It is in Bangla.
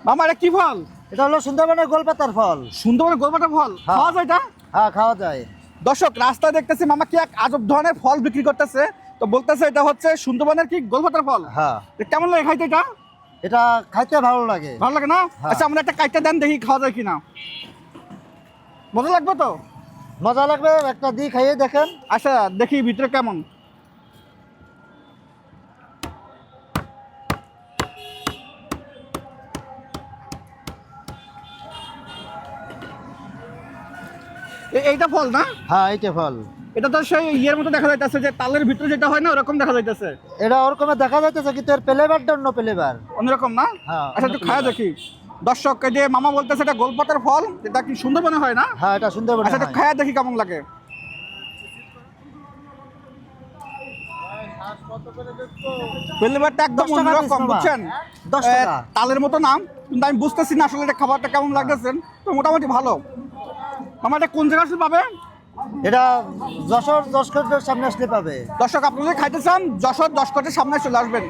মামা এটা কি ফল? এটা হলো সুন্দরবনের গোলপাতার ফল। সুন্দরবনের গোলপাতা ফল হ্যাঁ। খাওয়া যায় এটা? হ্যাঁ, খাওয়া যায়। দর্শক রাস্তায় দেখতেছি মামা কি এক আজব ধরনের ফল বিক্রি করতেছে, তো বলতেছে এটা হচ্ছে সুন্দরবনের কি গোলপাতার ফল। হ্যাঁ, তো কেমন লাগে খাইতে এটা? এটা খাইতে ভালো লাগে। ভালো লাগে না? হ্যাঁ। আচ্ছা আমরা একটা কাইটটা দেন দেখি খাওয়া যায় কিনা। মজা লাগবে তো? মজা লাগবে, একটা দিয়ে খাইয়ে দেখেন। আচ্ছা দেখি ভিতরে কেমন। এইটা ফল না? হ্যাঁ, এইটা ফল। এটা তো সেই ইয়ের মতো দেখা যাইতেছে, যে তালের ভিতরে যেটা হয় না ওরকম দেখা যাইতেছে। এটা ওরকমের দেখা যাইতেছে, কিন্তু এর ফ্লেভারটা অন্য ফ্লেভার। অন্যরকম না? হ্যাঁ, আচ্ছা একটু খাওয়া দেখি। দর্শক এই যে মামা বলতেছে এটা গোলপাতার ফল, এটা কি সুন্দরবনে হয় না? হ্যাঁ, এটা সুন্দরবনে আচ্ছা একটু হয়। খাওয়া দেখি কেমন লাগে। ফ্লেভারটা একদম 10 টাকা অন্যরকম পিস মামা। বুঝছেন? 10 টাকা। তালের মতো নাম, কিন্তু আমি বুঝতেছি না আসলে এটা খাবারটা কেমন লাগতেছেন, তো মোটামুটি ভালো। মামা এটা কোন জায়গা আসলে পাবে? এটা যশোর 10 সামনে আসলে পাবে। দর্শক আপনারা যদি খাইতে চান যশোর 10 সামনে চলে আসবেন।